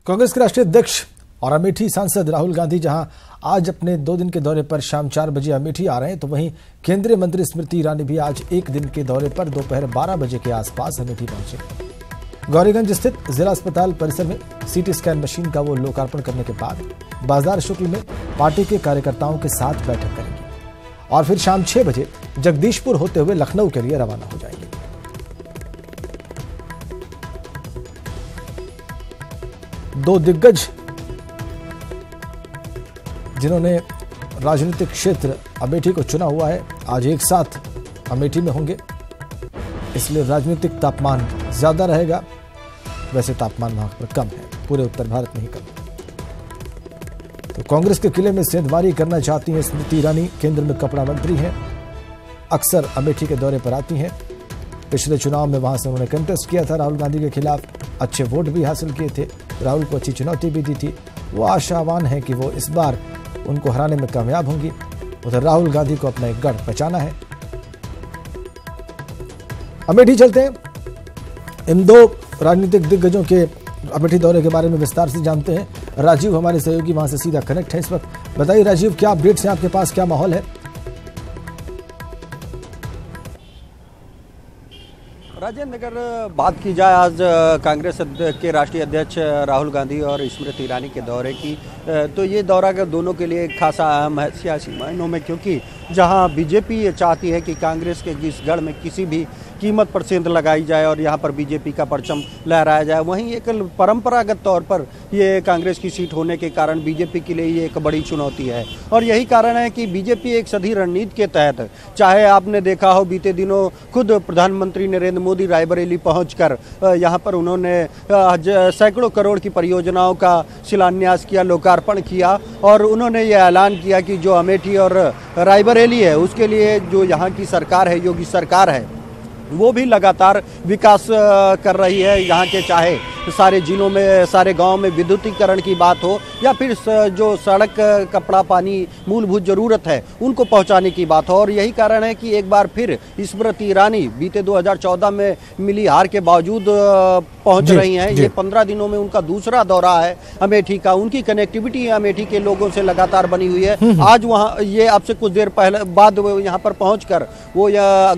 कांग्रेस के राष्ट्रीय अध्यक्ष और अमेठी सांसद राहुल गांधी जहां आज अपने 2 दिन के दौरे पर शाम 4 बजे अमेठी आ रहे हैं, तो वहीं केंद्रीय मंत्री स्मृति ईरानी भी आज 1 दिन के दौरे पर दोपहर 12 बजे के आसपास अमेठी पहुंचे। गौरीगंज स्थित जिला अस्पताल परिसर में सीटी स्कैन मशीन का वो लोकार्पण करने के बाद बाजार शुक्ल में पार्टी के कार्यकर्ताओं के साथ बैठक करेंगे और फिर शाम 6 बजे जगदीशपुर होते हुए लखनऊ के लिए रवाना हो जाएंगे। दो दिग्गज जिन्होंने राजनीतिक क्षेत्र अमेठी को चुना हुआ है, आज एक साथ अमेठी में होंगे, इसलिए राजनीतिक तापमान ज्यादा रहेगा। वैसे तापमान वहां पर कम है, पूरे उत्तर भारत में ही कम है। तो कांग्रेस के किले में सेंधमारी करना चाहती हैं स्मृति ईरानी, केंद्र में कपड़ा मंत्री हैं, अक्सर अमेठी के दौरे पर आती हैं। पिछले चुनाव में वहां से उन्होंने कंटेस्ट किया था राहुल गांधी के खिलाफ, अच्छे वोट भी हासिल किए थे, राहुल को अच्छी चुनौती भी दी थी। वो आशावान है कि वो इस बार उनको हराने में कामयाब होंगी। उधर राहुल गांधी को अपना एक गढ़ बचाना है। अमेठी चलते हैं, इन 2 राजनीतिक दिग्गजों के अमेठी दौरे के बारे में विस्तार से जानते हैं। राजीव हमारे सहयोगी वहां से सीधा कनेक्ट है इस वक्त। बताइए राजीव, क्या अपडेट्स हैं आपके पास, क्या माहौल है? राजेंद्र, अगर बात की जाए आज कांग्रेस के राष्ट्रीय अध्यक्ष राहुल गांधी और स्मृति ईरानी के दौरे की, तो ये दौरा का दोनों के लिए खासा अहम है सियासी मायनों में, क्योंकि जहां बीजेपी ये चाहती है कि कांग्रेस के जिस गढ़ में किसी भी कीमत पर सेंध लगाई जाए और यहाँ पर बीजेपी का परचम लहराया जाए, वहीं एक परंपरागत तौर पर ये कांग्रेस की सीट होने के कारण बीजेपी के लिए ये एक बड़ी चुनौती है। और यही कारण है कि बीजेपी एक सदी रणनीति के तहत, चाहे आपने देखा हो बीते दिनों खुद प्रधानमंत्री नरेंद्र मोदी रायबरेली पहुंचकर यहाँ पर उन्होंने सैकड़ों करोड़ की परियोजनाओं का शिलान्यास किया, लोकार्पण किया, और उन्होंने ये ऐलान किया कि जो अमेठी और रायबरेली है उसके लिए जो यहाँ की सरकार है, योगी सरकार है, वो भी लगातार विकास कर रही है। यहाँ के चाहे सारे जिलों में, सारे गांव में विद्युतीकरण की बात हो या फिर जो सड़क, कपड़ा, पानी, मूलभूत जरूरत है उनको पहुंचाने की बात हो। और यही कारण है कि एक बार फिर स्मृति ईरानी बीते 2014 में मिली हार के बावजूद पहुंच रही हैं। ये 15 दिनों में उनका दूसरा दौरा है अमेठी का। उनकी कनेक्टिविटी अमेठी के लोगों से लगातार बनी हुई है। आज वहाँ ये आपसे कुछ देर पहले बाद यहाँ पर पहुँचकर वो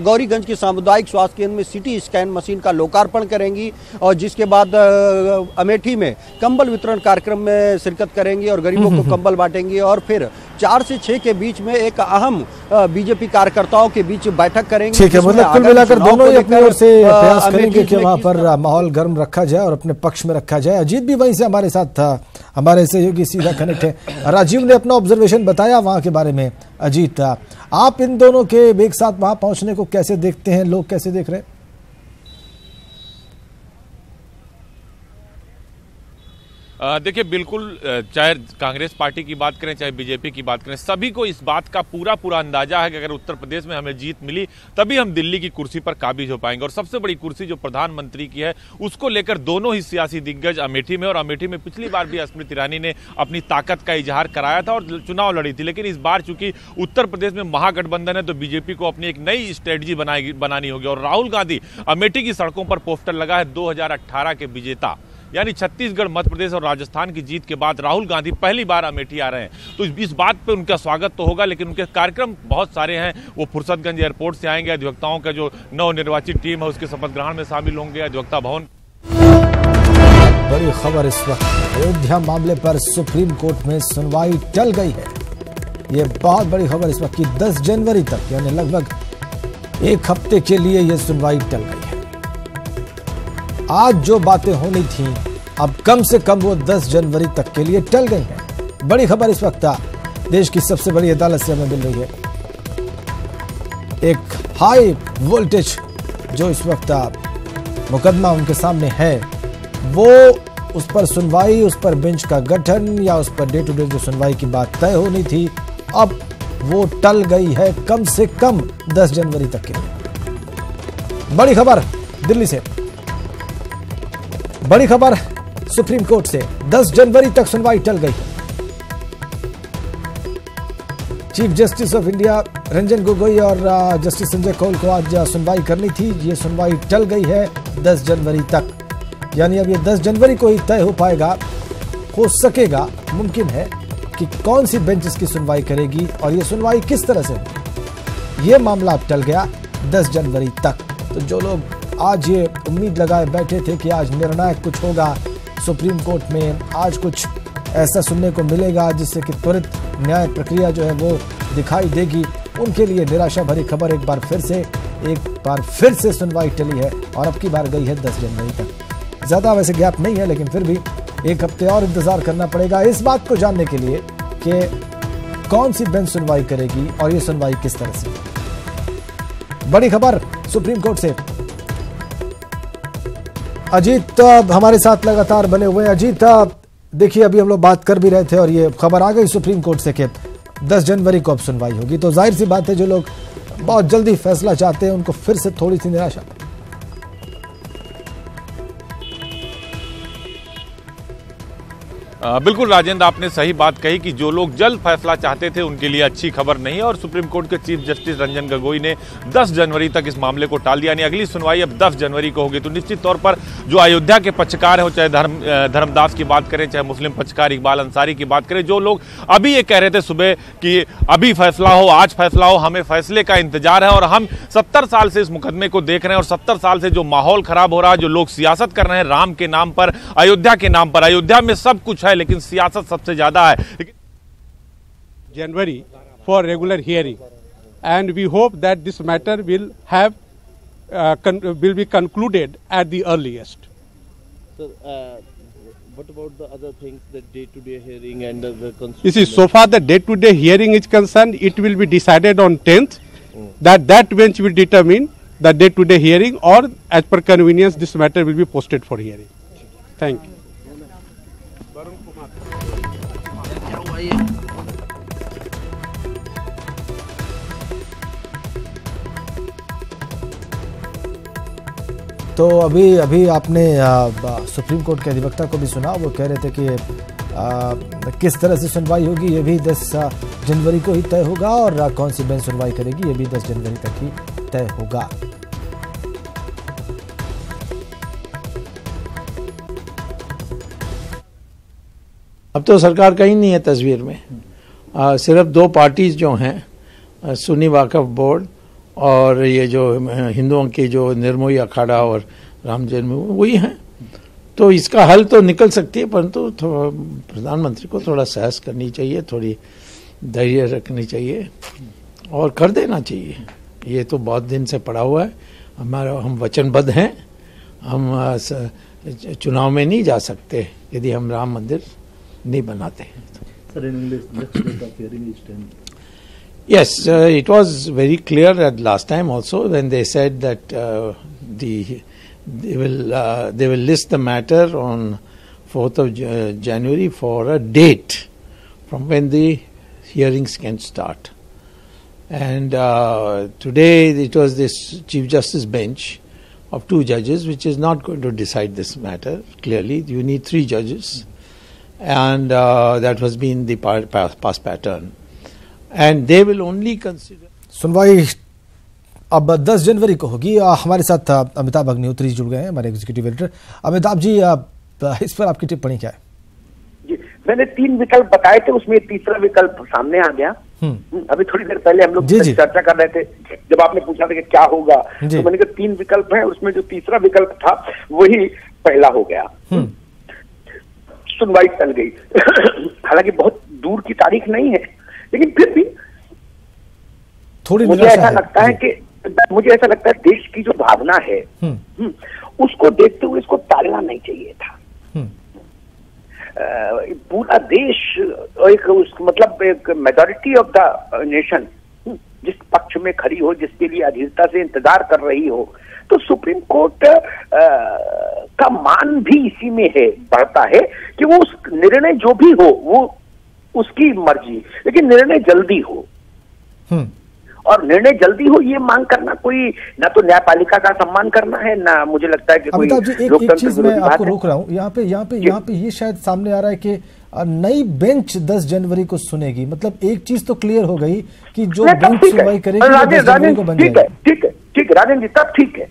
गौरीगंज के सामुदायिक स्वास्थ्य केंद्र में सीटी स्कैन मशीन का लोकार्पण करेंगी और जिसके बाद अमेठी में कंबल वितरण कार्यक्रम में शिरकत करेंगी और गरीबों को कंबल बांटेंगी। और फिर 4 से 6 के बीच में एक अहम बीजेपी कार्यकर्ताओं के बीच बैठक करेंगे। ठीक है, मतलब कुल मिलाकर दोनों ही अपनी ओर से प्रयास करेंगे कि वहां पर माहौल गर्म रखा जाए और अपने पक्ष में रखा जाए। अजीत भी वहीं से हमारे साथ था, हमारे सहयोगी सीधा कनेक्ट है। राजीव ने अपना ऑब्जर्वेशन बताया वहां के बारे में। अजीत, आप इन दोनों के एक साथ वहां पहुंचने को कैसे देखते हैं, लोग कैसे देख रहे हैं? देखिए, बिल्कुल, चाहे कांग्रेस पार्टी की बात करें चाहे बीजेपी की बात करें, सभी को इस बात का पूरा अंदाजा है कि अगर उत्तर प्रदेश में हमें जीत मिली तभी हम दिल्ली की कुर्सी पर काबिज हो पाएंगे। और सबसे बड़ी कुर्सी जो प्रधानमंत्री की है उसको लेकर दोनों ही सियासी दिग्गज अमेठी में, और अमेठी में पिछली बार भी स्मृति ईरानी ने अपनी ताकत का इजहार कराया था और चुनाव लड़ी थी। लेकिन इस बार चूंकि उत्तर प्रदेश में महागठबंधन है तो बीजेपी को अपनी एक नई स्ट्रेटजी बनानी होगी। और राहुल गांधी अमेठी की सड़कों पर पोस्टर लगा है 2018 के विजेता, यानी छत्तीसगढ़, मध्य प्रदेश और राजस्थान की जीत के बाद राहुल गांधी पहली बार अमेठी आ रहे हैं। तो इस बात पे उनका स्वागत तो होगा, लेकिन उनके कार्यक्रम बहुत सारे हैं। वो फुर्सतगंज एयरपोर्ट से आएंगे, अधिवक्ताओं का जो नवनिर्वाचित टीम है उसके शपथ ग्रहण में शामिल होंगे, अधिवक्ता भवन। बड़ी खबर इस वक्त, अयोध्या मामले पर सुप्रीम कोर्ट में सुनवाई टल गई है। ये बहुत बड़ी खबर इस वक्त की 10 जनवरी तक, यानी लगभग 1 हफ्ते के लिए यह सुनवाई टल गई है। आज जो बातें होनी थी अब कम से कम वो 10 जनवरी तक के लिए टल गई हैं। बड़ी खबर इस वक्त देश की सबसे बड़ी अदालत से हमें मिल रही है। एक हाई वोल्टेज जो इस वक्त मुकदमा उनके सामने है, वो उस पर सुनवाई, उस पर बेंच का गठन या उस पर डे टू डे जो सुनवाई की बात तय होनी थी, अब वो टल गई है कम से कम 10 जनवरी तक के लिए। बड़ी खबर दिल्ली से, बड़ी खबर सुप्रीम कोर्ट से, 10 जनवरी तक सुनवाई टल गई। Chief justice of India Ranjan Gogoi और जस्टिस संजय कौल को आज सुनवाई करनी थी। ये सुनवाई टल गई है 10 जनवरी तक, यानी अब ये 10 जनवरी को ही तय हो पाएगा हो सकेगा, मुमकिन है कि कौन सी बेंच इसकी सुनवाई करेगी और ये सुनवाई किस तरह से होगी। ये मामला अब टल गया 10 जनवरी तक। तो जो लोग आज ये उम्मीद लगाए बैठे थे कि आज निर्णायक कुछ होगा सुप्रीम कोर्ट में, आज कुछ ऐसा सुनने को मिलेगा जिससे कि त्वरित न्याय प्रक्रिया जो है वो दिखाई देगी, उनके लिए निराशा भरी खबर एक बार फिर से सुनवाई टली है और अब की बार गई है 10 जनवरी तक। ज्यादा वैसे गैप नहीं है, लेकिन फिर भी एक हफ्ते और इंतजार करना पड़ेगा इस बात को जानने के लिए कि कौन सी बेंच सुनवाई करेगी और ये सुनवाई किस तरह से। बड़ी खबर सुप्रीम कोर्ट से। अजीत हमारे साथ लगातार बने हुए हैं। अजीत, देखिए अभी हम लोग बात कर भी रहे थे और ये खबर आ गई सुप्रीम कोर्ट से कि 10 जनवरी को अब सुनवाई होगी, तो जाहिर सी बात है जो लोग बहुत जल्दी फैसला चाहते हैं उनको फिर से थोड़ी सी निराशा। बिल्कुल राजेंद्र, आपने सही बात कही कि जो लोग जल्द फैसला चाहते थे उनके लिए अच्छी खबर नहीं है और सुप्रीम कोर्ट के चीफ जस्टिस रंजन गोगोई ने 10 जनवरी तक इस मामले को टाल दिया। यानी अगली सुनवाई अब 10 जनवरी को होगी। तो निश्चित तौर पर जो अयोध्या के पक्षकार हैं, चाहे धर्मदास की बात करें, चाहे मुस्लिम पक्षकार इकबाल अंसारी की बात करें, जो लोग अभी ये कह रहे थे सुबह कि अभी फैसला हो, आज फैसला हो, हमें फैसले का इंतजार है और हम 70 साल से इस मुकदमे को देख रहे हैं और 70 साल से जो माहौल खराब हो रहा है, जो लोग सियासत कर रहे हैं राम के नाम पर, अयोध्या के नाम पर, अयोध्या में सब कुछ है लेकिन सियासत सबसे ज्यादा है। January for regular hearing, and we hope that this matter will be concluded at the earliest. So, what about the other things, the day-to-day hearing and the You see, so far the day-to-day hearing is concerned, it will be decided on 10th. That bench will determine the day-to-day hearing, or as per convenience, this matter will be posted for hearing. Thank you. तो अभी आपने supreme court के अधिवक्ता को भी सुना, वो कह रहे थे कि किस तरह से सुनवाई होगी ये भी 10 जनवरी को ही तय होगा और कौन सी बेंच सुनवाई करेगी ये भी 10 जनवरी तक ही तय होगा। अब तो सरकार कहीं नहीं है तस्वीर में, सिर्फ 2 पार्टीज जो हैं, सुन्नी वक्फ बोर्ड और ये जो हिंदुओं की जो निर्मोही अखाड़ा और राम जन्मभूमि वही हैं। तो इसका हल तो निकल सकती है, परंतु प्रधानमंत्री को थोड़ा साहस करनी चाहिए, थोड़ी धैर्य रखनी चाहिए और कर देना चाहिए। ये तो बहुत दिन से पड़ा हुआ है, हम वचनबद्ध हैं, हम चुनाव में नहीं जा सकते यदि हम राम मंदिर नहीं बनाते। Yes, it was very clear at last time also when they said that they will list the matter on 4th of January for a date from when the hearings can start. And today it was this Chief Justice bench of 2 judges which is not going to decide this matter. Clearly, you need 3 judges. And that has been the past pattern. And they will only consider. सुनवाई अब 10 जनवरी को होगी। हमारे साथ अमिताभ अग्निहोत्री जुड़ गए हैं, हमारे एग्जीक्यूटिव एडिटर। अमिताभ जी, इस पर आपकी टिप्पणी क्या है? जी, मैंने 3 विकल्प बताए थे, उसमें तीसरा विकल्प सामने आ गया। अभी थोड़ी देर पहले हम लोग चर्चा कर रहे थे, जब आपने पूछा था कि क्या होगा, तो मैंने कहा 3 विकल्प हैं, उसमें जो तीसरा विकल्प था वही पहला हो गया। सुनवाई टल गई। हालांकि बहुत दूर की तारीख नहीं है, लेकिन फिर भी थोड़ी मुझे ऐसा लगता है देश की जो भावना है उसको देखते हुए इसको टालना नहीं चाहिए था। पूरा देश एक मेजॉरिटी ऑफ द नेशन जिस पक्ष में खड़ी हो, जिसके लिए अधीरता से इंतजार कर रही हो, तो सुप्रीम कोर्ट का मान भी इसी में है, बढ़ता है कि वो उस निर्णय जो भी हो वो उसकी मर्जी, लेकिन निर्णय जल्दी हो। और निर्णय जल्दी हो ये मांग करना कोई ना तो न्यायपालिका का सम्मान करना है, ना मुझे लगता है कि कोई एक चीज मैं आपको रोक रहा हूँ यहाँ पे ये शायद सामने आ रहा है कि नई बेंच 10 जनवरी को सुनेगी। मतलब एक चीज तो क्लियर हो गई कि जो बेंच सुनवाई करेगी 10 जनवरी को बन जाएगी। ठीक है राजेंद्र जी, तब ठीक है।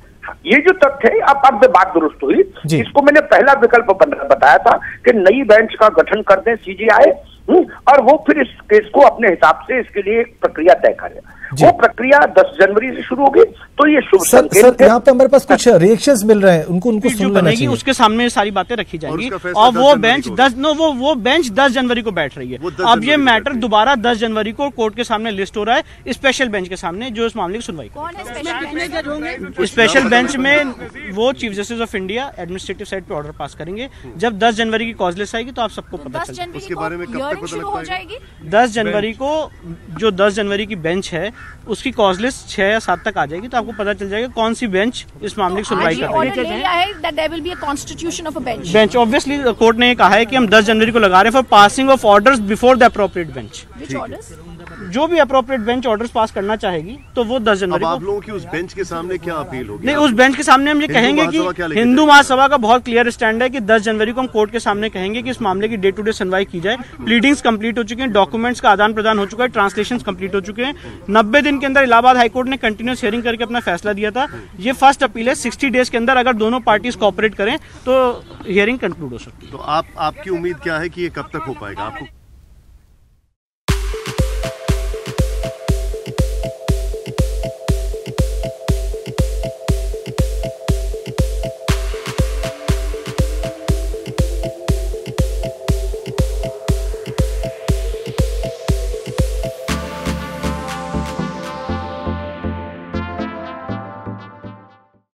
ये जो तथ्य है, अब बात दुरुस्त हुई, इसको मैंने पहला विकल्प बताया था कि नई बेंच का गठन कर दें सीजेआई, और वो फिर इस केस को अपने हिसाब से इसके लिए एक प्रक्रिया तय करे। वो प्रक्रिया 10 जनवरी से शुरू होगी, तो ये शुभ संकेत है। यहाँ पे हमारे पास कुछ रिएक्शंस मिल रहे हैं, उनको सुन लेना चाहिए। उसके सामने सारी बातें रखी जाएंगी और वो बेंच 10 जनवरी को बैठ रही है। अब ये मैटर दोबारा 10 जनवरी को कोर्ट के सामने लिस्ट हो रहा है, स्पेशल बेंच के सामने, जो इस मामले की सुनवाई करेगा। स्पेशल बेंच में वो chief justice of India administrative side पे ऑर्डर पास करेंगे। जब 10 जनवरी की कॉज लिस्ट आएगी तो आप सबको पता चलेगा। उसके बारे में कब तक पता लग पाएगा? 10 जनवरी को जो 10 जनवरी की बेंच है उसकी कॉज लिस्ट 6 या 7 तक आ जाएगी, तो आपको पता चल जाएगा कौन सी बेंच इस मामले की सुनवाई कर रही है। बेंच ऑब्वियसली कोर्ट ने कहा है कि हम 10 जनवरी को लगा रहे हैं for passing of orders before the appropriate bench. जो भी अप्रोप्रिएट बेंच ऑर्डर्स पास करना चाहेगी तो वो 10 जनवरी को। आप लोगों की उस बेंच के सामने क्या अपील होगी? नहीं, उस बेंच के सामने हम ये कहेंगे कि हिंदू महासभा का बहुत क्लियर स्टैंड है कि 10 जनवरी को हम कोर्ट के सामने कहेंगे कि इस मामले की डे टू डे सुनवाई की जाए। प्लीडिंग्स कंप्लीट हो चुकी हैं, डॉक्यूमेंट्स का आदान प्रदान हो चुका है, ट्रांसलेशन कंप्लीट हो चुके हैं। 90 दिन के अंदर इलाहाबाद हाईकोर्ट ने कंटिन्यूस हियरिंग करके अपना फैसला दिया था। ये फर्स्ट अपील है, 60 डेज के अंदर अगर दोनों पार्टीज कोऑपरेट करें तो हियरिंग कंक्लूड हो सकती है। तो आपकी उम्मीद क्या है कि ये कब तक हो पाएगा? आपको